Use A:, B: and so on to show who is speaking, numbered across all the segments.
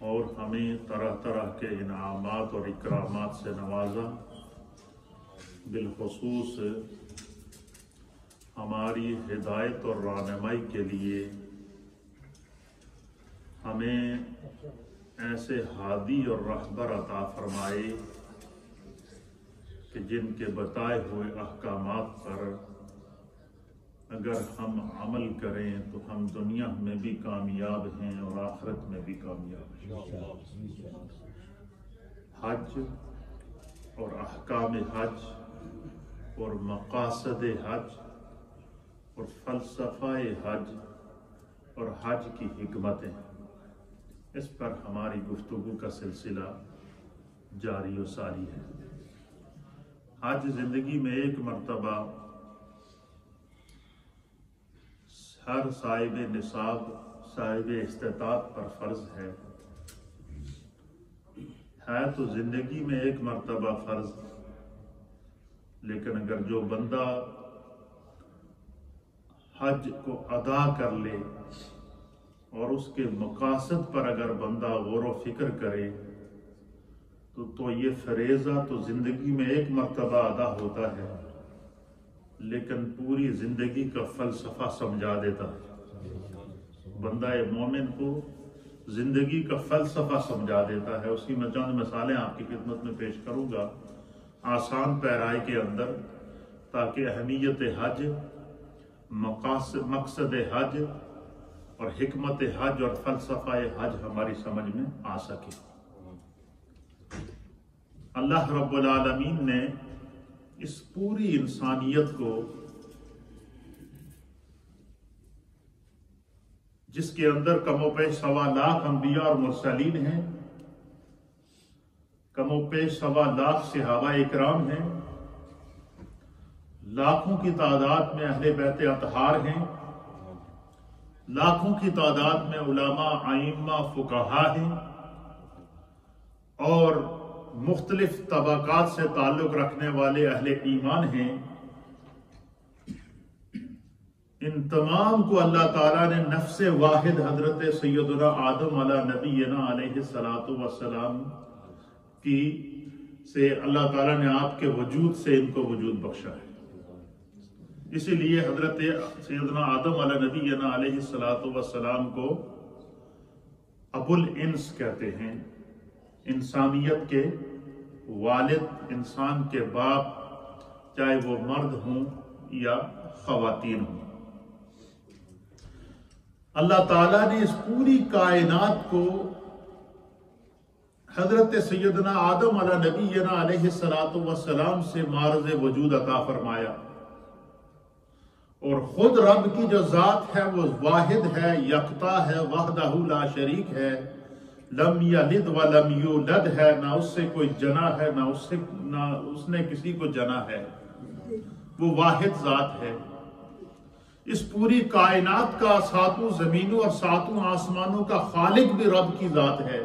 A: اور ہمیں طرح طرح کے انعامات اور اکرامات سے نوازا، بالخصوص ہماری ہدایت اور رہنمائی کے لیے ہمیں ایسے ہادی اور رہبر عطا فرمائے کہ جن کے بتائے ہوئے احکامات پر اگر ہم عمل کریں تو ہم دنیا میں بھی کامیاب ہیں اور آخرت میں بھی کامیاب ہیں۔ حج اور احکام حج اور مقاصد حج اور فلسفہ حج اور حج کی حکمتیں، اس پر ہماری گفتگو کا سلسلہ جاری و ساری ہے۔ حج زندگی میں ایک مرتبہ ہر صاحب نصاب، صاحب استطاعت پر فرض ہے تو زندگی میں ایک مرتبہ فرض، لیکن اگر جو بندہ حج کو ادا کر لے اور اس کے مقاصد پر اگر بندہ غور و فکر کرے تو یہ فریضہ تو زندگی میں ایک مرتبہ ادا ہوتا ہے، لیکن پوری زندگی کا فلسفہ سمجھا دیتا ہے۔ بندہ مومن کو زندگی کا فلسفہ سمجھا دیتا ہے۔ اس کی میں چند مثالیں آپ کی خدمت میں پیش کروں گا آسان پیرائی کے اندر، تاکہ اہمیت حج، مقصد حج اور حکمت حج اور فلسفہ حج ہماری سمجھ میں آ سکے۔ اللہ رب العالمین نے اس پوری انسانیت کو، جس کے اندر کم و بیش 1.25 لاکھ انبیاء اور مرسلین ہیں، کم و بیش 1.25 لاکھ صحابہ اکرام ہیں، لاکھوں کی تعداد میں اہل بیت اطہار ہیں، لاکھوں کی تعداد میں علماء، ائمہ، فقہا ہیں، اور مختلف طبقات سے تعلق رکھنے والے اہل ایمان ہیں۔ ان تمام کو اللہ تعالیٰ نے نفس واحد حضرت سیدنا آدم علیہ نبینا علیہ الصلوۃ والسلام کی سے اللہ تعالیٰ نے آپ کے وجود سے ان کو وجود بخشا ہے۔ اسی لیے حضرت سیدنا آدم علیہ نبینا علیہ الصلوۃ والسلام کو ابو الانس کہتے ہیں، انسانیت کے والد، انسان کے باپ، چاہے وہ مرد ہوں یا خواتین ہوں۔ اللہ تعالیٰ نے اس پوری کائنات کو حضرت سیدنا آدم علیہ نبینا علیہ الصلوۃ والسلام سے معرض وجود عطا فرمایا، اور خود رب کی جو ذات ہے وہ واحد ہے، یکتا ہے، وحدہ لا شریک ہے، لم یلد ولم یولد ہے، نہ اس سے کوئی جنا ہے، نہ اس نے کسی کو جنا ہے، وہ واحد ذات ہے۔ اس پوری کائنات کا 7 زمینوں اور 7 آسمانوں کا خالق بھی رب کی ذات ہے۔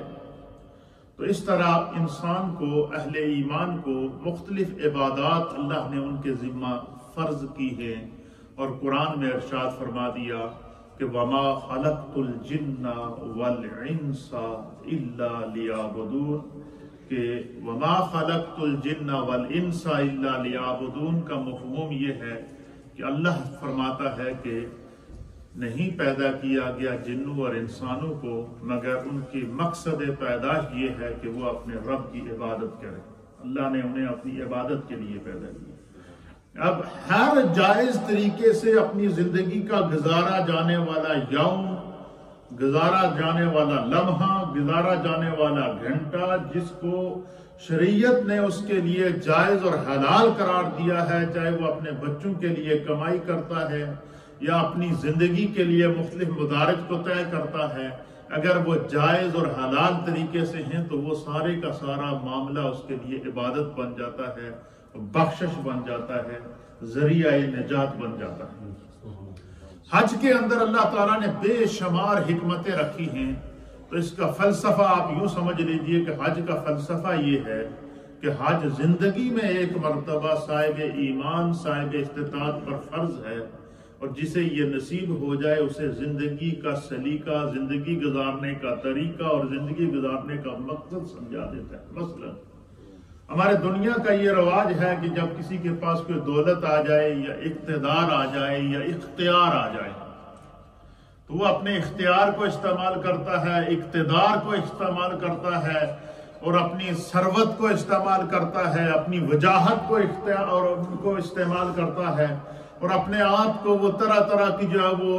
A: تو اس طرح انسان کو، اہل ایمان کو مختلف عبادات اللہ نے ان کے ذمہ فرض کی ہیں، اور قرآن میں ارشاد فرما دیا کہ وَمَا خَلَقْتُ الْجِنَّ وَالْإِنسَ إِلَّا لِيَعْبُدُونَ، کہ وَمَا خَلَقْتُ الْجِنَّ وَالْإِنسَ إِلَّا لِيَعْبُدُونَ کا مفہوم یہ ہے کہ اللہ فرماتا ہے کہ نہیں پیدا کیا گیا جنوں اور انسانوں کو مگر ان کی مقصد پیدائش یہ ہے کہ وہ اپنے رب کی عبادت کریں۔ اللہ نے انہیں اپنی عبادت کے لیے پیدا کیا۔ اب ہر جائز طریقے سے اپنی زندگی کا گزارا جانے والا یوم، گزارا جانے والا لمحہ، گزارا جانے والا گھنٹہ، جس کو شریعت نے اس کے لیے جائز اور حلال قرار دیا ہے، چاہے وہ اپنے بچوں کے لیے کمائی کرتا ہے یا اپنی زندگی کے لیے مختلف مدارج کو طے کرتا ہے، اگر وہ جائز اور حلال طریقے سے ہیں تو وہ سارے کا سارا معاملہ اس کے لیے عبادت بن جاتا ہے، بخشش بن جاتا ہے، ذریعہ نجات بن جاتا ہے۔ حج کے اندر اللہ تعالیٰ نے بے شمار حکمتیں رکھی ہیں، تو اس کا فلسفہ آپ یوں سمجھ لیجئے کہ حج کا فلسفہ یہ ہے کہ حج زندگی میں ایک مرتبہ صاحب ایمان، صاحب استطاعت پر فرض ہے، اور جسے یہ نصیب ہو جائے اسے زندگی کا سلیقہ، زندگی گزارنے کا طریقہ اور زندگی گزارنے کا مقصد سمجھا دیتا ہے۔ مثلا ہمارے دنیا کا یہ رواج ہے کہ جب کسی کے پاس کوئی دولت آ جائے یا اقتدار آ جائے یا اختیار آ جائے تو وہ اپنے اختیار کو استعمال کرتا ہے، اقتدار کو استعمال کرتا ہے اور اپنی ثروت کو استعمال کرتا ہے، اپنی وجاہت کو استعمال کرتا ہے اور اپنے آپ کو وہ طرح طرح کی جو ہے وہ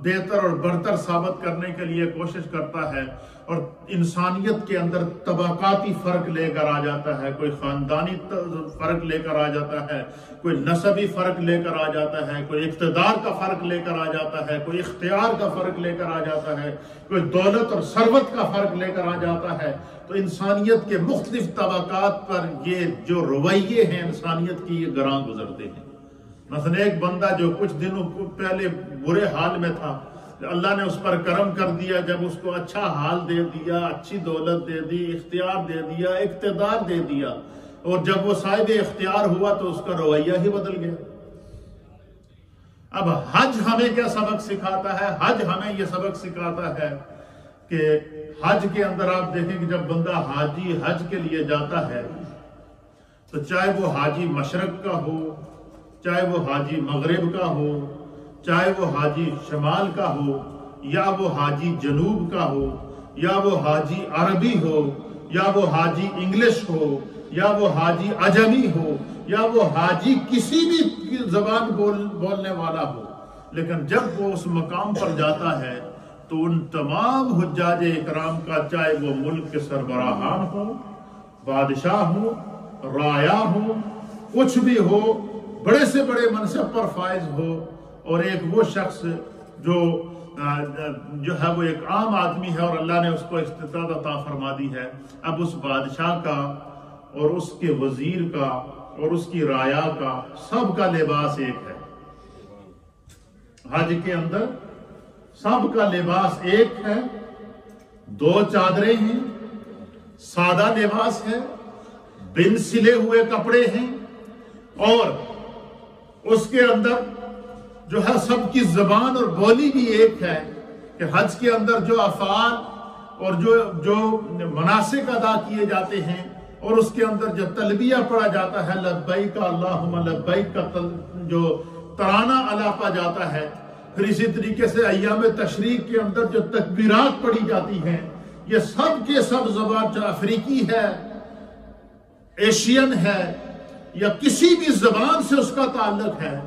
A: بہتر اور برتر ثابت کرنے کے لیے کوشش کرتا ہے اور انسانیت کے اندر طبقاتی فرق لے کر آ جاتا ہے، کوئی خاندانی فرق لے کر آ جاتا ہے، کوئی نسبی فرق لے کر آ جاتا ہے، کوئی اقتدار کا فرق لے کر آ جاتا ہے، کوئی اختیار کا فرق لے کر آ جاتا ہے، کوئی دولت اور ثروت کا فرق لے کر آ جاتا ہے۔ تو انسانیت کے مختلف طبقات پر یہ جو رویے ہیں انسانیت کی، یہ گراں گزرتے ہیں۔ مثلا ایک بندہ جو کچھ دنوں پہلے برے حال میں تھا، اللہ نے اس پر کرم کر دیا، جب اس کو اچھا حال دے دیا، اچھی دولت دے دی، اختیار دے دیا، اقتدار دے دیا، اور جب وہ صاحب اختیار ہوا تو اس کا رویہ ہی بدل گیا۔ اب حج ہمیں کیا سبق سکھاتا ہے؟ حج ہمیں یہ سبق سکھاتا ہے کہ حج کے اندر آپ دیکھیں کہ جب بندہ حاجی حج کے لیے جاتا ہے تو چاہے وہ حاجی مشرق کا ہو، چاہے وہ حاجی مغرب کا ہو، چاہے وہ حاجی شمال کا ہو، یا وہ حاجی جنوب کا ہو، یا وہ حاجی عربی ہو، یا وہ حاجی انگلش ہو، یا وہ حاجی عجمی ہو، یا وہ حاجی کسی بھی زبان بولنے والا ہو، لیکن جب وہ اس مقام پر جاتا ہے تو ان تمام حجاج اکرام کا، چاہے وہ ملک کے سربراہان ہوں، بادشاہ ہوں، رایا ہوں، کچھ بھی ہو، بڑے سے بڑے منصب پر فائز ہو، اور ایک وہ شخص جو ہے وہ ایک عام آدمی ہے اور اللہ نے اس کو استطاعت عطا فرما دی ہے، اب اس بادشاہ کا اور اس کے وزیر کا اور اس کی رایا کا سب کا لباس ایک ہے۔ حج کے اندر سب کا لباس ایک ہے، دو چادریں ہیں، سادہ لباس ہے، بن سلے ہوئے کپڑے ہیں، اور اس کے اندر جو ہے سب کی زبان اور بولی بھی ایک ہے کہ حج کے اندر جو افعال اور جو مناسک ادا کیے جاتے ہیں اور اس کے اندر جو تلبیہ پڑھا جاتا ہے، لبیک اللہم لبیک کا جو ترانہ الاپا جاتا ہے، پھر اسی طریقے سے ایام تشریق کے اندر جو تکبیرات پڑھی جاتی ہیں، یہ سب کے سب زبان جو افریقی ہے، ایشین ہے یا کسی بھی زبان سے اس کا تعلق ہے،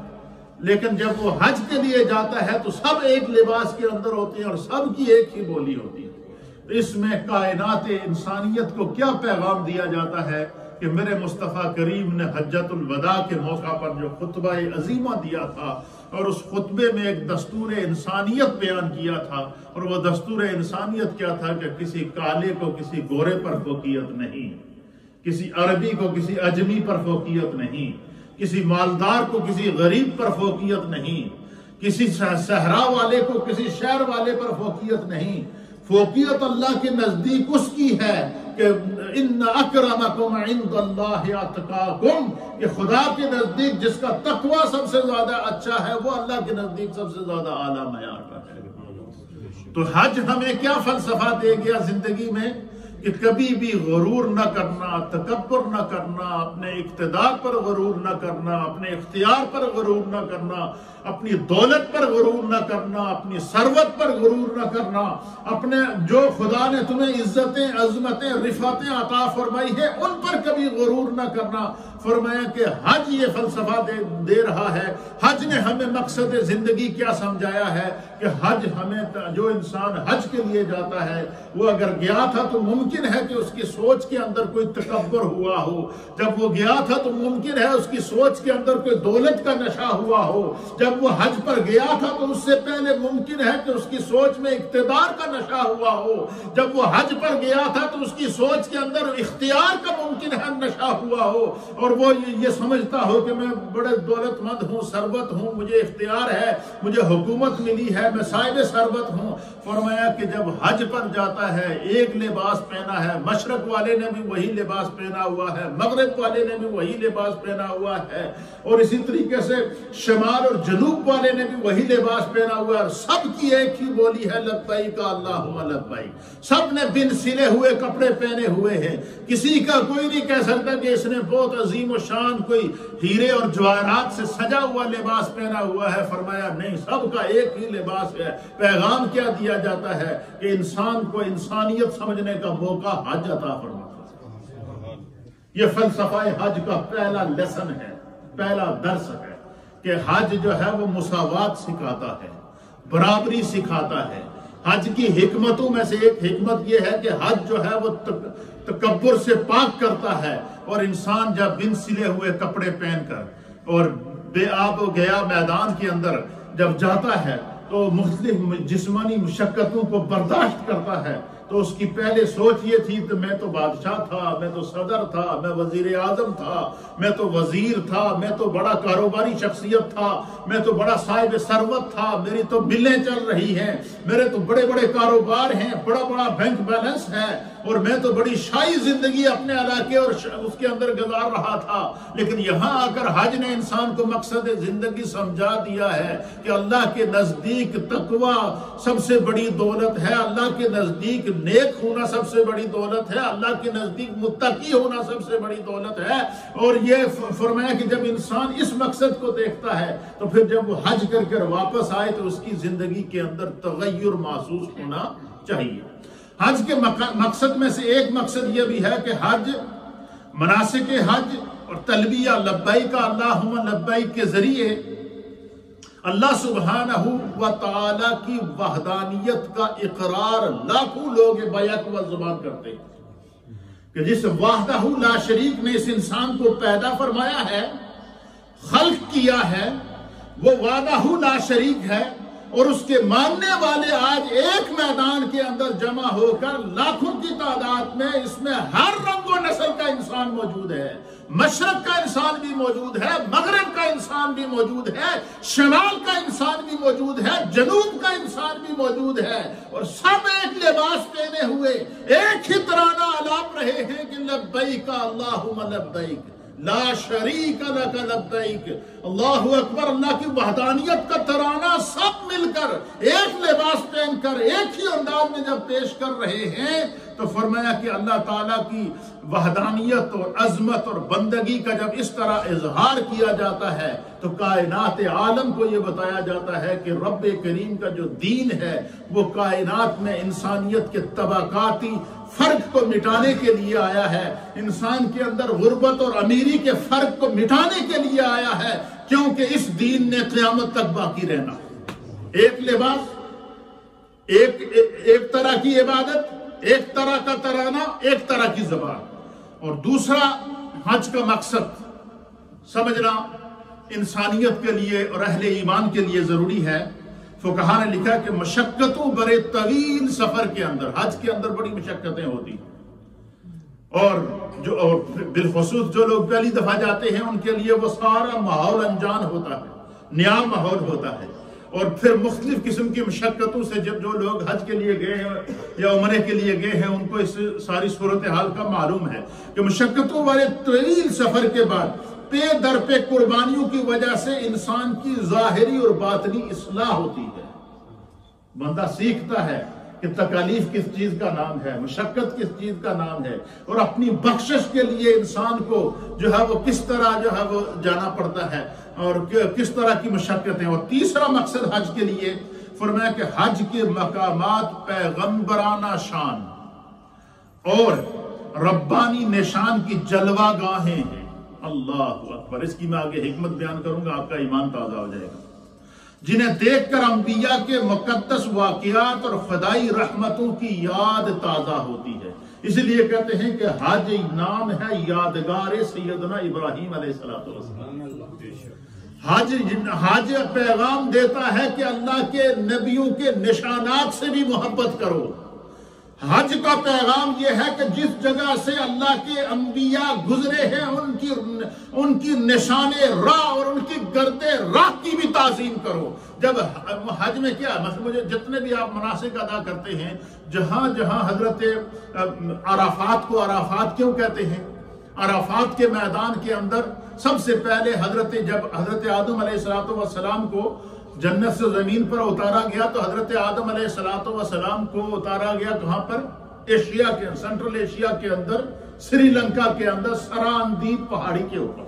A: لیکن جب وہ حج کے لیے جاتا ہے تو سب ایک لباس کے اندر ہوتے ہیں اور سب کی ایک ہی بولی ہوتی ہے۔ اس میں کائنات انسانیت کو کیا پیغام دیا جاتا ہے کہ میرے مصطفیٰ کریم نے حجۃ الوداع کے موقع پر جو خطبہ عظیمہ دیا تھا اور اس خطبے میں ایک دستور انسانیت بیان کیا تھا، اور وہ دستور انسانیت کیا تھا کہ کسی کالے کو کسی گورے پر فوقیت نہیں، کسی عربی کو کسی اجمی پر فوقیت نہیں، کسی مالدار کو کسی غریب پر فوقیت نہیں، کسی صحرا والے کو کسی شہر والے پر فوقیت نہیں۔ فوقیت اللہ کے نزدیک اس کی ہے کہ ان اکرمکم عند اللہ اتقاکم، کہ خدا کے نزدیک جس کا تقوی سب سے زیادہ اچھا ہے وہ اللہ کے نزدیک سب سے زیادہ اعلیٰ معیار کا ہے۔ تو حج ہمیں کیا فلسفہ دے گیا زندگی میں کہ کبھی بھی غرور نہ کرنا، تکبر نہ کرنا، اپنے اقتدار پر غرور نہ کرنا، اپنے اختیار پر غرور نہ کرنا، اپنی دولت پر غرور نہ کرنا، اپنی ثروت پر غرور نہ کرنا، اپنے جو خدا نے تمہیں عزتیں، عظمتیں، رفعتیں عطا فرمائی ہے ان پر کبھی غرور نہ کرنا۔ فرمایا کہ حج یہ فلسفہ دے رہا ہے۔ حج نے ہمیں مقصد زندگی کیا سمجھایا ہے کہ حج ہمیں، جو انسان حج کے لیے جاتا ہے وہ اگر گیا تھا تو ممکن ہے کہ اس کی سوچ کے اندر کوئی تکبر ہوا ہو، جب وہ گیا تھا تو ممکن ہے اس کی سوچ کے اندر کوئی دولت کا نشہ ہوا ہو، جب وہ حج پر گیا تھا تو اس سے پہلے ممکن ہے کہ اس کی سوچ میں اقتدار کا نشہ ہوا ہو، جب وہ حج پر گیا تھا تو اس کی سوچ کے اندر اختیار کا ممکن ہے نشہ ہوا ہو، اور اور وہ یہ سمجھتا ہو کہ میں بڑے دولت مند ہوں، ثروت ہوں، مجھے اختیار ہے، مجھے حکومت ملی ہے، میں صاحب ثروت ہوں. فرمایا کہ جب حج پر جاتا ہے ایک لباس پہنا ہے، مشرق والے نے بھی وہی لباس پہنا ہوا ہے، مغرب والے نے بھی وہی لباس پہنا ہوا ہے، اور اسی طریقے سے شمال اور جنوب والے نے بھی وہی لباس پہنا ہوا ہے، اور سب کی ایک ہی بولی ہے لبیک اللہم لبیک. سب نے بن سلے ہوئے کپڑے پہنے ہوئے ہیں. کسی کا کوئی نہیں کہہ سکتا کہ اس نے بہت عظیم و شان کوئی ہیرے اور جواہرات سے سجا ہوا لباس پہنا ہوا ہے. فرمایا نہیں، سب کا ایک ہی لباس ہے. پیغام کیا دیا جاتا ہے کہ انسان کو انسانیت سمجھنے کا موقع حج عطا فرماتا ہے. یہ فلسفہ حج کا پہلا لیسن ہے، پہلا درس ہے کہ حج جو ہے وہ مساوات سکھاتا ہے، برابری سکھاتا ہے. حج کی حکمتوں میں سے ایک حکمت یہ ہے کہ حج جو ہے وہ تکبر سے پاک کرتا ہے، اور انسان جب بن سلے ہوئے کپڑے پہن کر اور بے آب و گیا میدان کے اندر جب جاتا ہے تو مختلف جسمانی مشقتوں کو برداشت کرتا ہے. تو اس کی پہلے سوچ یہ تھی کہ میں تو بادشاہ تھا، میں تو صدر تھا، میں وزیر اعظم تھا، میں تو وزیر تھا، میں تو بڑا کاروباری شخصیت تھا، میں تو بڑا صاحب ثروت تھا، میری تو ملیں چل رہی ہیں، میرے تو بڑے بڑے کاروبار ہیں، بڑا بڑا بینک بیلنس ہے، اور میں تو بڑی شاہی زندگی اپنے علاقے اور اس کے اندر گزار رہا تھا. لیکن یہاں آ کر حج نے انسان کو مقصد زندگی سمجھا دیا ہے کہ اللہ کے نزدیک تقوی سب سے بڑی دولت ہے، اللہ کے نزدیک نیک ہونا سب سے بڑی دولت ہے، اللہ کے نزدیک متقی ہونا سب سے بڑی دولت ہے. اور یہ فرمایا کہ جب انسان اس مقصد کو دیکھتا ہے تو پھر جب وہ حج کر کر واپس آئے تو اس کی زندگی کے اندر تغیر محسوس ہونا چاہیے. حج کے مقصد میں سے ایک مقصد یہ بھی ہے کہ حج، مناسک حج اور تلبیہ لبیک اللہم لبیک کے ذریعے اللہ سبحانہ و تعالی کی وحدانیت کا اقرار لاکھوں لوگ بیک و زبان کرتے ہیں کہ جس وحدہ لا شریک نے اس انسان کو پیدا فرمایا ہے، خلق کیا ہے، وہ وحدہ لا شریک ہے، اور اس کے ماننے والے آج ایک میدان کے اندر جمع ہو کر لاکھوں کی تعداد میں، اس میں ہر رنگ و نسل کا انسان موجود ہے. مشرق کا انسان بھی موجود ہے، مغرب کا انسان بھی موجود ہے، شمال کا انسان بھی موجود ہے، جنوب کا انسان بھی موجود ہے، اور سب ایک لباس پہنے ہوئے ایک ہی ترانہ آلاپ رہے ہیں کہ لبیک اللہم لبیک لا شریک لک لبیک. اللہ اکبر. اللہ کی وحدانیت کا ترانہ سب مل کر ایک لباس پہن کر ایک ہی انداز میں جب پیش کر رہے ہیں تو فرمایا کہ اللہ تعالیٰ کی وحدانیت اور عظمت اور بندگی کا جب اس طرح اظہار کیا جاتا ہے تو کائنات عالم کو یہ بتایا جاتا ہے کہ رب کریم کا جو دین ہے وہ کائنات میں انسانیت کے طبقاتی فرق کو مٹانے کے لیے آیا ہے، انسان کے اندر غربت اور امیری کے فرق کو مٹانے کے لیے آیا ہے، کیونکہ اس دین نے قیامت تک باقی رہنا. ایک لباس، ایک طرح کی عبادت، ایک طرح کا ترانہ، ایک طرح کی زبان. اور دوسرا حج کا مقصد سمجھنا انسانیت کے لیے اور اہل ایمان کے لیے ضروری ہے. فقہا نے لکھا کہ مشقتوں برے طویل سفر کے اندر، حج کے اندر بڑی مشقتیں ہوتی ہیں، اور بالخصوص جو لوگ پہلی دفعہ جاتے ہیں ان کے لیے وہ سارا ماحول انجان ہوتا ہے، نیا ماحول ہوتا ہے، اور پھر مختلف قسم کی مشقتوں سے جب جو لوگ حج کے لیے گئے ہیں یا عمرے کے لیے گئے ہیں ان کو اس ساری صورتحال کا معلوم ہے کہ مشقتوں والے طویل سفر کے بعد پے در پہ قربانیوں کی وجہ سے انسان کی ظاہری اور باطنی اصلاح ہوتی ہے. بندہ سیکھتا ہے کہ تکالیف کس چیز کا نام ہے، مشقت کس چیز کا نام ہے، اور اپنی بخشش کے لیے انسان کو جو ہے وہ کس طرح جو ہے وہ جانا پڑتا ہے اور کس طرح کی مشقتیں. اور تیسرا مقصد حج کے لیے فرمایا کہ حج کے مقامات پیغمبرانہ شان اور ربانی نشان کی جلوہ گاہیں ہیں. اللہ اکبر. اس کی میں آگے حکمت بیان کروں گا، آپ کا ایمان تازہ ہو جائے گا. جنہیں دیکھ کر انبیاء کے مقدس واقعات اور خدائی رحمتوں کی یاد تازہ ہوتی ہے. اس لیے کہتے ہیں کہ حج نام ہے یادگار سیدنا ابراہیم علیہ السلام. حج پیغام دیتا ہے کہ اللہ کے نبیوں کے نشانات سے بھی محبت کرو. حج کا پیغام یہ ہے کہ جس جگہ سے اللہ کے انبیاء گزرے ہیں ان کی نشان راہ اور ان کی گرد راہ کی بھی تعظیم کرو. جب حج میں کیا مثلا مجھے جتنے بھی آپ مناسک ادا کرتے ہیں، جہاں جہاں حضرت عرفات کو عرفات کیوں کہتے ہیں؟ عرفات کے میدان کے اندر سب سے پہلے جب حضرت آدم علیہ السلام کو جنت سے زمین پر اتارا گیا تو حضرت آدم علیہ السلام کو اتارا گیا کہاں پر؟ ایشیا کے سینٹرل ایشیا کے اندر، سری لنکا کے اندر سراندیپ پہاڑی کے اوپر.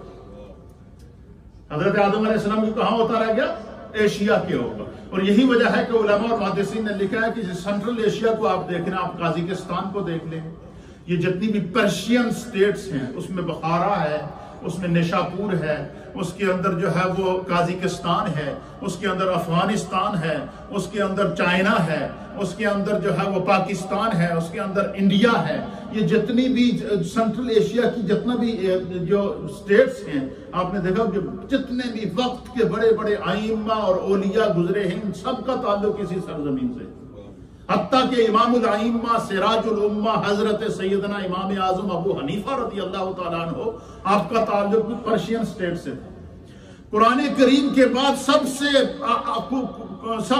A: حضرت آدم علیہ السلام کو کہاں اتارا گیا؟ ایشیا کے اوپر. اور یہی وجہ ہے کہ علماء اور محدثین نے لکھا ہے کہ سینٹرل ایشیا کو آپ دیکھیں، آپ قازقستان کو دیکھ لیں، یہ جتنی بھی پرشین سٹیٹس ہیں اس میں بخارا ہے، اس میں نیشاپور ہے، اس کے اندر جو ہے وہ قازقستان ہے، اس کے اندر افغانستان ہے، اس کے اندر چائنا ہے، اس کے اندر جو ہے وہ پاکستان ہے، اس کے اندر انڈیا ہے. یہ جتنی بھی سینٹرل ایشیا کی جتنا بھی جو سٹیٹس ہیں، آپ نے دیکھا کہ جتنے بھی وقت کے بڑے بڑے ائمہ اور اولیاء گزرے ہیں، ان سب کا تعلق اسی سرزمین سے. حتیٰ کہ امام الائمہ سراج الامہ حضرت سیدنا امام اعظم ابو حنیفہ رضی اللہ تعالیٰ عنہ، آپ کا تعلق بھی پرشین سٹیٹ سے تھا. قرآن کریم کے بعد سب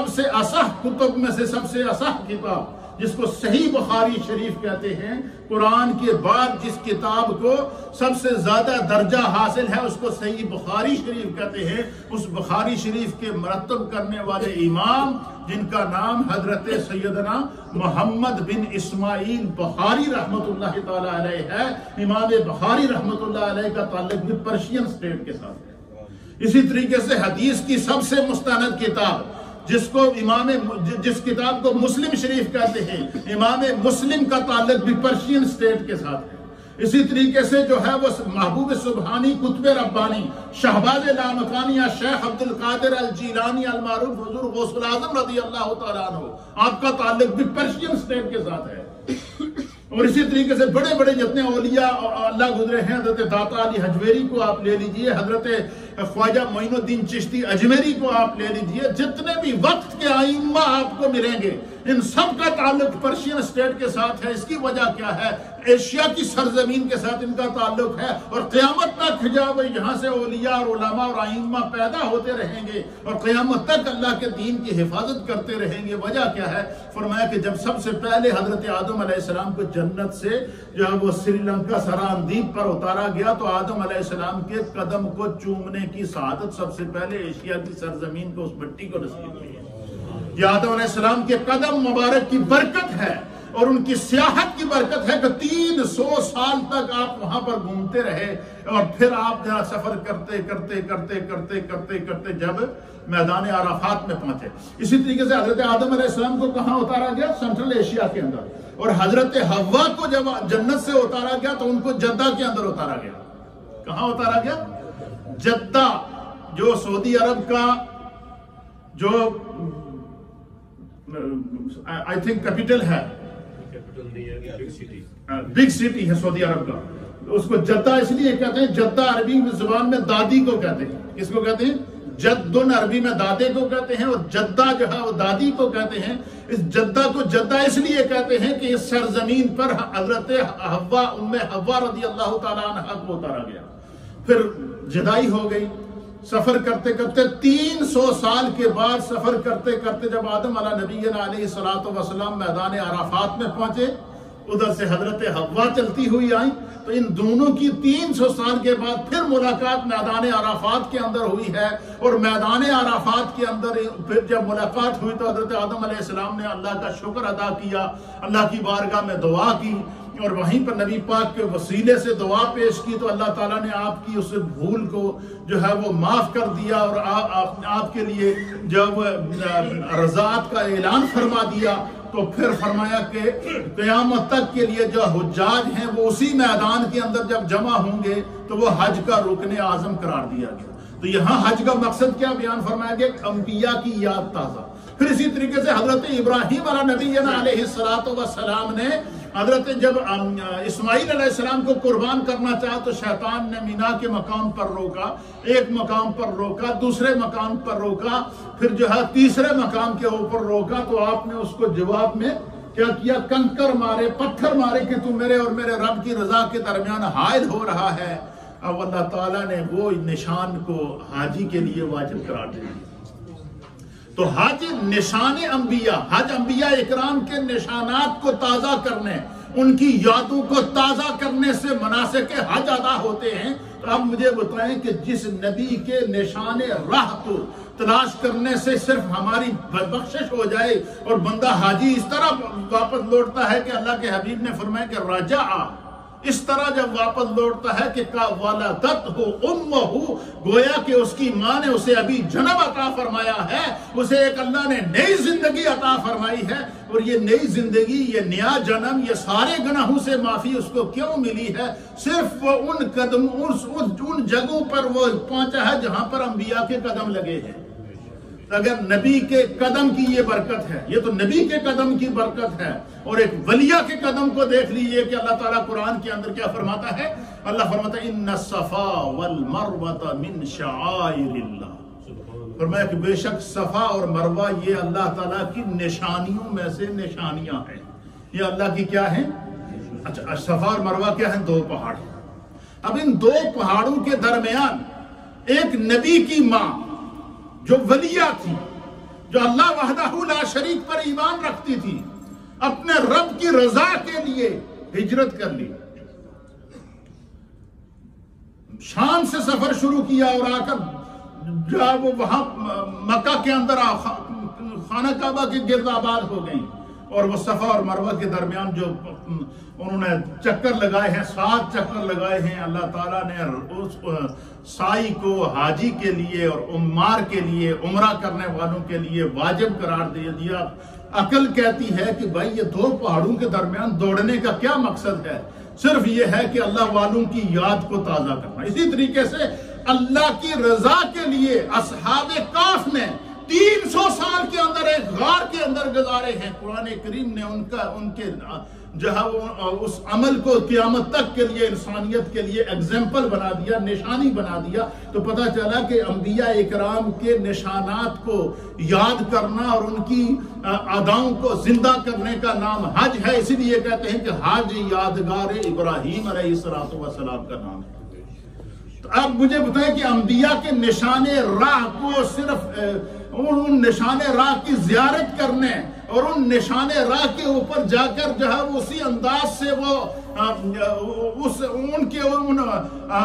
A: سے اصح کتب میں سے سب سے اصح کتاب جس کو صحیح بخاری شریف کہتے ہیں، قرآن کے بعد جس کتاب کو سب سے زیادہ درجہ حاصل ہے اس کو صحیح بخاری شریف کہتے ہیں. اس بخاری شریف کے مرتب کرنے والے امام جن کا نام حضرت سیدنا محمد بن اسماعیل بخاری رحمت اللہ تعالی علیہ ہے. امام بخاری رحمت اللہ علیہ کا تعلق بھی پرشین سٹیٹ کے ساتھ ہے. اسی طریقے سے حدیث کی سب سے مستند کتاب جس کتاب کو مسلم شریف کہتے ہیں، امام مسلم کا تعلق بھی پرشین سٹیٹ کے ساتھ ہے. اسی طریقے سے جو ہے وہ محبوب سبحانی کتب ربانی شہباز لامکانی یا شیخ عبد القادر الجیلانی المعروف حضور غوث الاعظم رضی اللہ تعالیٰ عنہ، آپ کا تعلق بھی پرشین سٹیٹ کے ساتھ ہے. اور اسی طریقے سے بڑے بڑے جتنے اولیاء اللہ گزرے ہیں، حضرت داتا علی حجویری کو آپ لے لیجئے، حضرت خواجہ معین الدین چشتی اجمیری کو آپ لے لیجئے، جتنے بھی وقت کے ائمہ آپ کو ملیں گے ان سب کا تعلق پرشین سٹیٹ کے ساتھ ہے. اس کی وجہ کیا ہے؟ ایشیا کی سرزمین کے ساتھ ان کا تعلق ہے. اور قیامت تک جب یہاں سے اولیاء اور علماء اور ائمہ پیدا ہوتے رہیں گے اور قیامت تک اللہ کے دین کی حفاظت کرتے رہیں گے. وجہ کیا ہے؟ فرمایا کہ جب سب سے پہلے حضرت آدم علیہ السلام کو جنت سے جو ہے وہ سری لنکا سراندیپ پر اتارا گیا تو آدم علیہ السلام کے قدم کو چومنے کی سعادت سب سے پہلے ایشیا کی سرزمین کو اس مٹی کو نصیب ہوئی ہے. یہ آدم علیہ السلام کے قدم مبارک کی برکت ہے اور ان کی سیاحت کی برکت ہے کہ 300 سال تک آپ وہاں پر گھومتے رہے اور پھر آپ جہاں سفر کرتے جب میدان عرفات میں پہنچے. اسی طریقے سے حضرت آدم علیہ السلام کو کہاں اتارا گیا؟ سینٹرل ایشیا کے اندر. اور حضرت حوا کو جب جنت سے اتارا گیا تو ان کو جدہ کے اندر اتارا گیا. کہاں اتارا گیا؟ جدہ، جو سعودی عرب کا جو آئی تھنک کیپٹل ہے، بگ سٹی ہے سعودی عرب کا. اس کو جدہ اس لیے کہتے ہیں، جدہ عربی زبان میں دادی کو کہتے ہیں. کس کو کہتے ہیں؟ جدن عربی میں دادے کو کہتے ہیں، اور جدہ جو ہے وہ دادی کو کہتے ہیں. اس جدہ کو جدہ اس لیے کہتے ہیں کہ اس سرزمین پر حضرت حوا ام حوا رضی اللہ تعالیٰ عنہ کو اتارا گیا. پھر جدائی ہو گئی. سفر کرتے کرتے 300 سال کے بعد سفر کرتے کرتے جب آدم علیہ نبینا علیہ السلام میدان عرفات میں پہنچے، ادھر سے حضرت حوا چلتی ہوئی آئیں، تو ان دونوں کی 300 سال کے بعد پھر ملاقات میدان عرفات کے اندر ہوئی ہے. اور میدان عرفات کے اندر پھر جب ملاقات ہوئی تو حضرت آدم علیہ السلام نے اللہ کا شکر ادا کیا، اللہ کی بارگاہ میں دعا کی، اور وہیں پر نبی پاک کے وسیلے سے دعا پیش کی تو اللہ تعالیٰ نے آپ کی اس بھول کو جو ہے وہ معاف کر دیا اور آپ کے لیے جب رضاعت کا اعلان فرما دیا. تو پھر فرمایا کہ قیامت تک کے لیے جو حجاج ہیں وہ اسی میدان کے اندر جب جمع ہوں گے تو وہ حج کا رکن اعظم قرار دیا گیا. تو یہاں حج کا مقصد کیا بیان فرمایا گیا؟ انبیاء کی یاد تازہ. پھر اسی طریقے سے حضرت ابراہیم علیہ نبینا علیہ السلام نے حضرت جب اسماعیل علیہ السلام کو قربان کرنا چاہا تو شیطان نے مینا کے مقام پر روکا، ایک مقام پر روکا، دوسرے مقام پر روکا، پھر جو ہے تیسرے مقام کے اوپر روکا. تو آپ نے اس کو جواب میں کیا کیا؟ کنکر مارے، پتھر مارے کہ تو میرے اور میرے رب کی رضا کے درمیان حائل ہو رہا ہے۔ اب اللہ تعالیٰ نے وہ نشان کو حاجی کے لیے واجب قرار دیا۔ تو حج نشان انبیاء، حج انبیاء اکرام کے نشانات کو تازہ کرنے، ان کی یادوں کو تازہ کرنے سے مناسک حج ادا ہوتے ہیں۔ تو اب مجھے بتائیں کہ جس نبی کے نشان راہ کو تلاش کرنے سے صرف ہماری بخشش ہو جائے اور بندہ حاجی اس طرح واپس لوٹتا ہے کہ اللہ کے حبیب نے فرمایا کہ رجع، اس طرح جب واپس لوٹتا ہے کہ ولدتہ امہ، گویا کہ اس کی ماں نے اسے ابھی جنم عطا فرمایا ہے، اسے ایک اللہ نے نئی زندگی عطا فرمائی ہے، اور یہ نئی زندگی، یہ نیا جنم، یہ سارے گناہوں سے معافی اس کو کیوں ملی ہے؟ صرف وہ ان جگہوں پر وہ پہنچا ہے جہاں پر انبیاء کے قدم لگے ہیں۔ اگر نبی کے قدم کی یہ برکت ہے، یہ تو نبی کے قدم کی برکت ہے، اور ایک ولیہ کے قدم کو دیکھ لیجئے کہ اللہ تعالیٰ قرآن کے اندر کیا فرماتا ہے؟ اللہ فرماتا ہے ان الصفا والمروہ من شعائر اللہ، فرمایا کہ بے شک صفا اور مروہ یہ اللہ تعالیٰ کی نشانیوں میں سے نشانیاں ہیں۔ یہ اللہ کی کیا ہیں؟ اچھا، صفا اور مروہ کیا ہیں؟ 2 پہاڑ۔ اب ان 2 پہاڑوں کے درمیان ایک نبی کی ماں جو ولیہ تھی، جو اللہ وحدہ لا شریک پر ایمان رکھتی تھی، اپنے رب کی رضا کے لیے ہجرت کر لی، شام سے سفر شروع کیا اور آ کر جب وہ وہاں مکہ کے اندر خانہ کعبہ کے گرد آباد ہو گئی، اور وہ صفا اور مروہ کے درمیان جو انہوں نے چکر لگائے ہیں، 7 چکر لگائے ہیں، اللہ تعالیٰ نے اس سائی کو حاجی کے لیے اور عمار کے لیے، عمرہ کرنے والوں کے لیے واجب قرار دے دیا۔ عقل کہتی ہے کہ بھائی یہ 2 پہاڑوں کے درمیان دوڑنے کا کیا مقصد ہے؟ صرف یہ ہے کہ اللہ والوں کی یاد کو تازہ کرنا۔ اسی طریقے سے اللہ کی رضا کے لیے اصحاب کہف نے 300 سال کے اندر ایک غار کے اندر گزارے ہیں۔ قرآن کریم نے ان کے جہاں اس عمل کو قیامت تک کے لیے، انسانیت کے لیے ایگزامپل بنا دیا، نشانی بنا دیا۔ تو پتہ چلا کہ انبیاء اکرام کے نشانات کو یاد کرنا اور ان کی اداؤں کو زندہ کرنے کا نام حج ہے۔ اسی لیے کہتے ہیں کہ حج یادگار ابراہیم علیہ السلام کا نام ہے۔ تو اب مجھے بتائیں کہ انبیاء کے نشان راہ کو صرف ان نشان راہ کی زیارت کرنے اور ان نشان راہ کے اوپر جا کر جو ہے اسی انداز سے وہ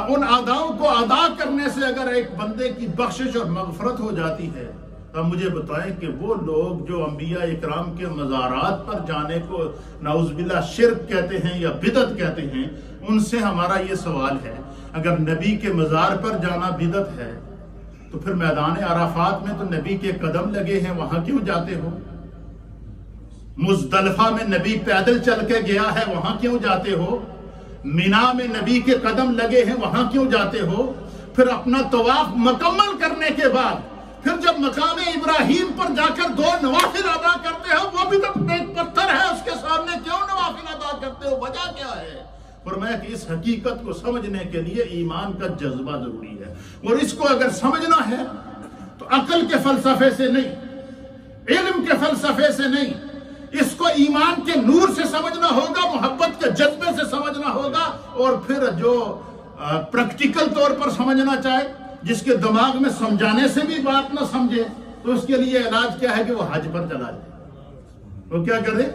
A: ان اداؤں کو ادا کرنے سے اگر ایک بندے کی بخشش اور مغفرت ہو جاتی ہے، تو مجھے بتائیں کہ وہ لوگ جو انبیاء اکرام کے مزارات پر جانے کو نعوذ باللہ شرک کہتے ہیں یا بدعت کہتے ہیں، ان سے ہمارا یہ سوال ہے، اگر نبی کے مزار پر جانا بدعت ہے تو پھر میدان عرفات میں تو نبی کے قدم لگے ہیں، وہاں کیوں جاتے ہو؟ مزدلفہ میں نبی پیدل چل کے گیا ہے، وہاں کیوں جاتے ہو؟ مینا میں نبی کے قدم لگے ہیں، وہاں کیوں جاتے ہو؟ پھر اپنا طواف مکمل کرنے کے بعد پھر جب مقام ابراہیم پر جا کر 2 نوافل ادا کرتے ہو، وہ بھی تو ایک پتھر ہے اس کے سامنے، کیوں نوافل ادا کرتے ہو؟ وجہ کیا ہے؟ فرمایا کہ اس حقیقت کو سمجھنے کے لیے ایمان کا جذبہ ضروری ہے، اور اس کو اگر سمجھنا ہے تو عقل کے فلسفے سے نہیں، علم کے فلسفے سے نہیں، اس کو ایمان کے نور سے سمجھنا ہوگا، محبت کے جذبے سے سمجھنا ہوگا، اور پھر جو پریکٹیکل طور پر سمجھنا چاہے، جس کے دماغ میں سمجھانے سے بھی بات نہ سمجھے، تو اس کے لیے علاج کیا ہے کہ وہ حج پر چلا جائے۔ وہ کیا کرے؟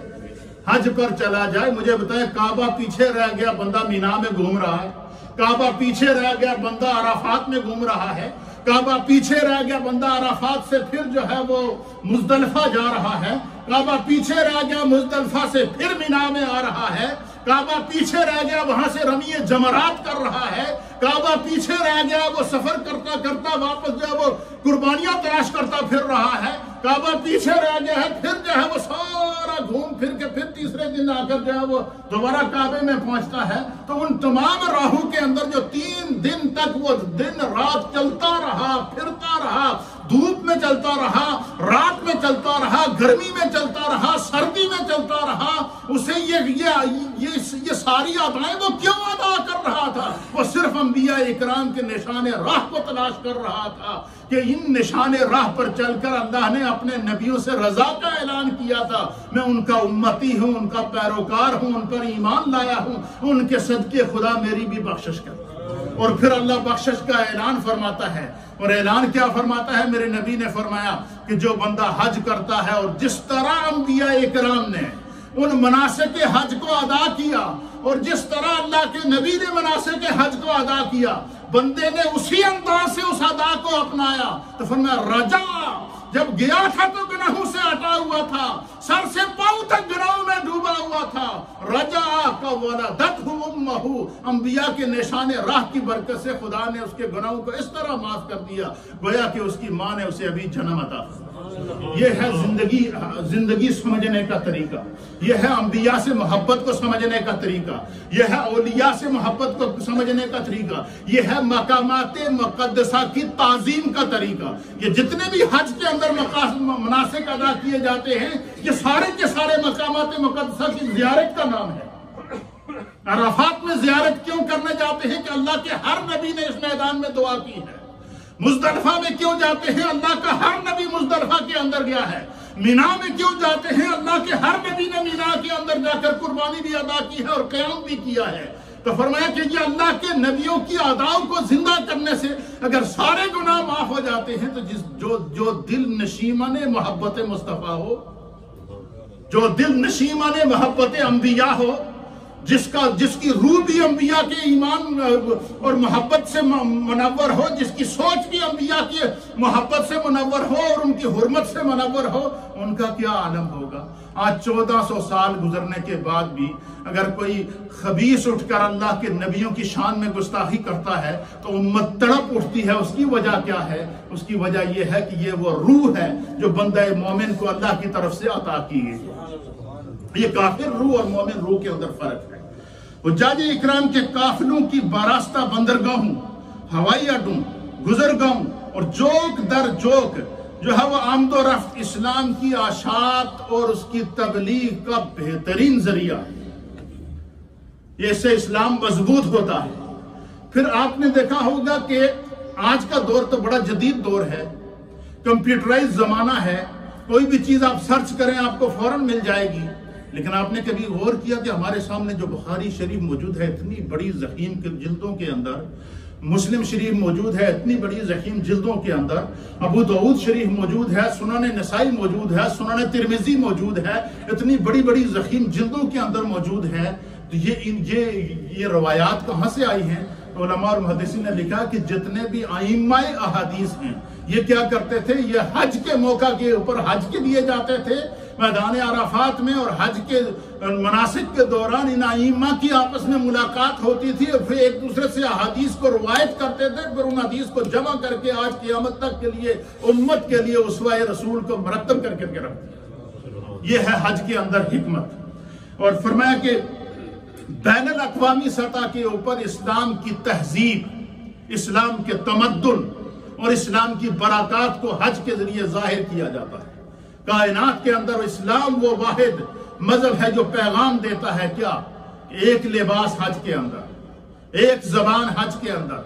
A: حج پر چلا جائے۔ مجھے بتائیں، کعبہ پیچھے رہ گیا، بندہ مینا میں گھوم رہا ہے، کعبہ پیچھے رہ گیا، بندہ عرفات میں گھوم رہا ہے، کعبہ پیچھے رہ گیا، بندہ عرفات سے پھر جو ہے وہ مزدلفہ جا رہا ہے، کعبہ پیچھے رہ گیا، مزدلفہ سے پھر مینا میں آ رہا ہے، کعبہ پیچھے رہ گیا، وہاں سے رمی جمرات کر رہا ہے، کعبہ پیچھے رہ گیا، وہ سفر کرتا کرتا واپس جو ہے وہ قربانیاں تلاش کرتا پھر رہا ہے، کعبہ پیچھے رہ گیا ہے، پھر جو ہے وہ سارا گھوم پھر کے پھر تیسرے دن آ کر جو ہے وہ دوبارہ کعبے میں پہنچتا ہے۔ تو ان تمام راہوں کے اندر جو 3 دن تک وہ دن رات چلتا رہا، پھرتا رہا، دھوپ میں چلتا رہا، رات میں چلتا رہا، گرمی میں چلتا رہا، سردی میں چلتا رہا، اسے یہ ساری ادائیں وہ کیوں ادا کر کر رہا تھا، وہ صرف انبیاء اکرام کے نشان راہ کو تلاش کر رہا تھا کہ ان نشان راہ پر چل کر اللہ نے اپنے نبیوں سے رضا کا اعلان کیا تھا، میں ان کا امتی ہوں، ان کا پیروکار ہوں، ان پر ایمان لایا ہوں، ان کے صدقے خدا میری بھی بخشش کر۔ اور پھر اللہ بخشش کا اعلان فرماتا ہے، اور اعلان کیا فرماتا ہے؟ میرے نبی نے فرمایا کہ جو بندہ حج کرتا ہے اور جس طرح انبیاء اکرام نے ان مناسک حج کو ادا کیا اور جس طرح اللہ کے نبی نے مناسک حج کو ادا کیا، بندے نے اسی انداز سے اس ادا کو اپنایا تو فرمایا رجا، جب گیا تھا تو گناہوں سے ہٹا ہوا تھا، سر سے پاؤں تک گناہوں میں ڈوبا ہوا تھا، رجا کا ولدتہ امہ، انبیاء کے نشان راہ کی برکت سے خدا نے اس کے گناہوں کو اس طرح معاف کر دیا گویا کہ اس کی ماں نے اسے ابھی جنم عطا فرمایا۔ یہ ہے زندگی سمجھنے کا طریقہ، یہ ہے انبیاء سے محبت کو سمجھنے کا طریقہ، یہ ہے اولیاء سے محبت کو سمجھنے کا طریقہ، یہ ہے مقامات مقدسہ کی تعظیم کا طریقہ۔ یہ جتنے بھی حج کے اندر مناسک ادا کیے جاتے ہیں، یہ سارے کے سارے مقامات مقدسہ کی زیارت کا نام ہے۔ عرفات میں زیارت کیوں کرنے جاتے ہیں؟ کہ اللہ کے ہر نبی نے اس میدان میں دعا کی ہے۔ مزدلفہ میں کیوں جاتے ہیں؟ اللہ کا ہر نبی مزدلفہ کے اندر گیا ہے۔ مینا میں کیوں جاتے ہیں؟ اللہ کے ہر نبی نے مینا کے اندر جا کر قربانی بھی ادا کی ہے اور قیام بھی کیا ہے۔ تو فرمایا کہ یہ اللہ کے نبیوں کی اداؤں کو زندہ کرنے سے اگر سارے گناہ معاف ہو جاتے ہیں تو جو دل نشیمن محبت مصطفیٰ ہو، جو دل نشیمن محبت انبیاء ہو، جس کی روح بھی انبیاء کے ایمان اور محبت سے منور ہو، جس کی سوچ بھی انبیاء کی محبت سے منور ہو اور ان کی حرمت سے منور ہو، ان کا کیا عالم ہوگا۔ آج 1400 سال گزرنے کے بعد بھی اگر کوئی خبیث اٹھ کر اللہ کے نبیوں کی شان میں گستاخی کرتا ہے تو امت تڑپ اٹھتی ہے۔ اس کی وجہ کیا ہے؟ اس کی وجہ یہ ہے کہ یہ وہ روح ہے جو بندہ مومن کو اللہ کی طرف سے عطا کی گئی۔ یہ کافر روح اور مومن روح کے اندر فرق ہے۔ حجاج اکرام کے قافلوں کی باراستہ بندرگاہوں، ہوائی اڈوں، گزرگاہوں اور جوک در جوک جو ہے وہ آمد و رفت اسلام کی اشاعت اور اس کی تبلیغ کا بہترین ذریعہ ہے۔ یہ سے اسلام مضبوط ہوتا ہے۔ پھر آپ نے دیکھا ہوگا کہ آج کا دور تو بڑا جدید دور ہے، کمپیوٹرائز زمانہ ہے، کوئی بھی چیز آپ سرچ کریں آپ کو فوراً مل جائے گی۔ لیکن آپ نے کبھی غور کیا کہ ہمارے سامنے جو بخاری شریف موجود ہے اتنی بڑی ضخیم جلدوں کے اندر، مسلم شریف موجود ہے اتنی بڑی ضخیم جلدوں کے اندر، ابو داؤد شریف موجود ہے، سنن نسائی موجود ہے، سنن ترمذی موجود ہے، اتنی بڑی بڑی ضخیم جلدوں کے اندر موجود ہے۔ تو یہ روایات کہاں سے آئی ہیں؟ علماء اور محدثین نے لکھا کہ جتنے بھی ائمہ احادیث ہیں یہ کیا کرتے تھے؟ یہ حج کے موقع کے اوپر حج کے لیے جاتے تھے میدان عرفات میں، اور حج کے مناسک کے دوران ان ائمہ کی آپس میں ملاقات ہوتی تھی اور پھر ایک دوسرے سے احادیث کو روایت کرتے تھے، پھر ان حدیث کو جمع کر کے آج قیامت تک کے لیے امت کے لیے اسوہ رسول کو مرتب کر کے رکھ دیا۔ یہ ہے حج کے اندر حکمت۔ اور فرمایا کہ بین الاقوامی سطح کے اوپر اسلام کی تہذیب، اسلام کے تمدن اور اسلام کی برکات کو حج کے ذریعے ظاہر کیا جاتا ہے۔ کائنات کے اندر اسلام وہ واحد مذہب ہے جو پیغام دیتا ہے کیا؟ ایک لباس حج کے اندر، ایک زبان حج کے اندر،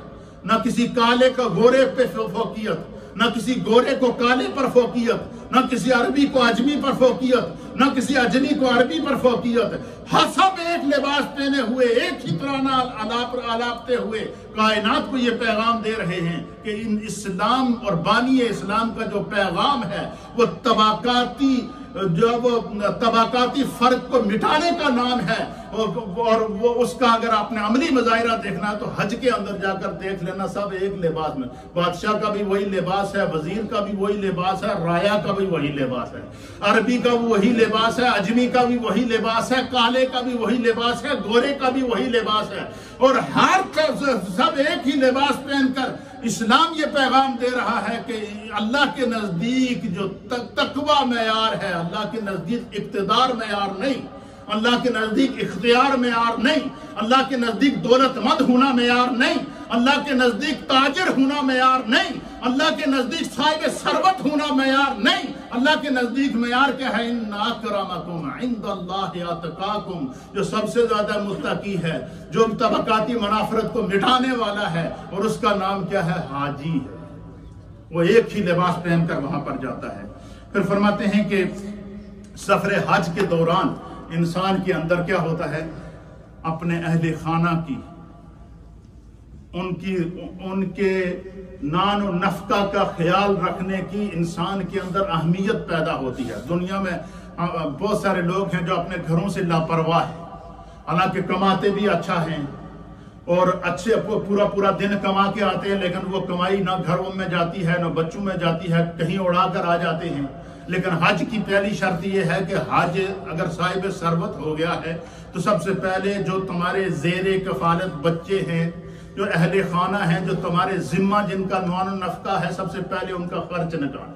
A: نہ کسی کالے کا گورے پہ فوقیت، نہ کسی گورے کو کالے پر فوقیت، نہ کسی عربی کو اجمی پر فوقیت، نہ کسی اجمی کو عربی پر فوقیت، سب ایک لباس پہنے ہوئے ایک ہی ترانہ آلاپتے ہوئے کائنات کو یہ پیغام دے رہے ہیں کہ ان اسلام اور بانی اسلام کا جو پیغام ہے وہ طبقاتی فرق کو مٹانے کا نام ہے، اور وہ اس کا اگر آپ نے عملی مظاہرہ دیکھنا ہے تو حج کے اندر جا کر دیکھ لینا، سب ایک لباس میں، بادشاہ کا بھی وہی لباس ہے، وزیر کا بھی وہی لباس ہے، رایا کا بھی وہی لباس ہے، عربی کا بھی وہی لباس ہے، اجمی کا بھی وہی لباس ہے، کالے کا بھی وہی لباس ہے، گورے کا بھی وہی لباس ہے، اور سب ایک ہی لباس پہن کر اسلام یہ پیغام دے رہا ہے کہ اللہ کے نزدیک جو تقوی معیار ہے، اللہ کے نزدیک اقتدار معیار نہیں، اللہ کے نزدیک اختیار معیار نہیں، اللہ کے نزدیک دولت مند ہونا معیار نہیں، اللہ کے نزدیک تاجر ہونا معیار نہیں، اللہ کے نزدیک صاحب ثروت ہونا معیار نہیں، اللہ کے نزدیک معیار کیا ہے؟ ان اکرمکم عند اللہ اتقاکم، جو سب سے زیادہ متقی ہے، جو طبقاتی منافرت کو مٹانے والا ہے، اور اس کا نام کیا ہے؟ حاجی ہے۔ وہ ایک ہی لباس پہن کر وہاں پر جاتا ہے۔ پھر فرماتے ہیں کہ سفر حج کے دوران انسان کے اندر کیا ہوتا ہے؟ اپنے اہل خانہ کی ان کے نان و نفقہ کا خیال رکھنے کی انسان کے اندر اہمیت پیدا ہوتی ہے۔ دنیا میں بہت سارے لوگ ہیں جو اپنے گھروں سے لاپرواہ ہیں، حالانکہ کماتے بھی اچھا ہیں اور اچھے پورا دن کما کے آتے ہیں، لیکن وہ کمائی نہ گھروں میں جاتی ہے نہ بچوں میں جاتی ہے، کہیں اڑا کر آ جاتے ہیں۔ لیکن حج کی پہلی شرط یہ ہے کہ حج اگر صاحب ثروت ہو گیا ہے تو سب سے پہلے جو تمہارے زیر کفالت بچے ہیں، جو اہل خانہ ہیں، جو تمہارے ذمہ جن کا نان و نفقہ ہے، سب سے پہلے ان کا خرچ نکال،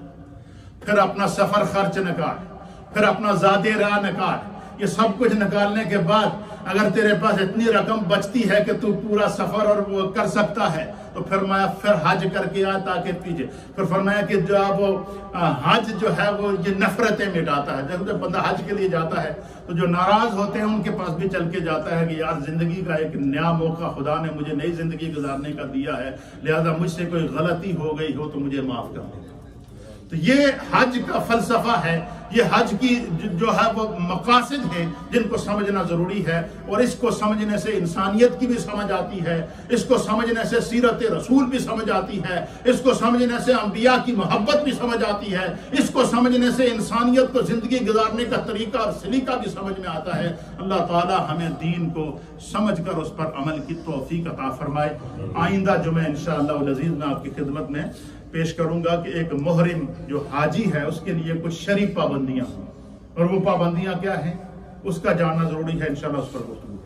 A: پھر اپنا سفر خرچ نکال، پھر اپنا زاد راہ نکال۔ یہ سب کچھ نکالنے کے بعد اگر تیرے پاس اتنی رقم بچتی ہے کہ تو پورا سفر اور وہ کر سکتا ہے تو پھر حج کر کے آ تاکہ پیچھے۔ پھر فرمایا کہ جو وہ حج جو ہے وہ یہ نفرتیں مٹاتا ہے۔ جب بندہ حج کے لیے جاتا ہے تو جو ناراض ہوتے ہیں ان کے پاس بھی چل کے جاتا ہے کہ یار زندگی کا ایک نیا موقع خدا نے مجھے نئی زندگی گزارنے کا دیا ہے، لہذا مجھ سے کوئی غلطی ہو گئی ہو تو مجھے معاف کر دے۔ تو یہ حج کا فلسفہ ہے، یہ حج کی جو ہے وہ مقاصد ہیں جن کو سمجھنا ضروری ہے، اور اس کو سمجھنے سے انسانیت کی بھی سمجھ آتی ہے، اس کو سمجھنے سے سیرت رسول بھی سمجھ آتی ہے، اس کو سمجھنے سے انبیاء کی محبت بھی سمجھ آتی ہے، اس کو سمجھنے سے انسانیت کو زندگی گزارنے کا طریقہ اور سلیقہ بھی سمجھ میں آتا ہے۔ اللہ تعالی ہمیں دین کو سمجھ کر اس پر عمل کی توفیق عطا فرمائے۔ آئندہ جمعہ انشاءاللہ العزیز میں آپ کی خدمت میں پیش کروں گا کہ ایک محرم جو حاجی ہے اس کے لیے کچھ شرعی پابندیاں ہیں، اور وہ پابندیاں کیا ہیں اس کا جاننا ضروری ہے۔ انشاءاللہ اس پر گفتگو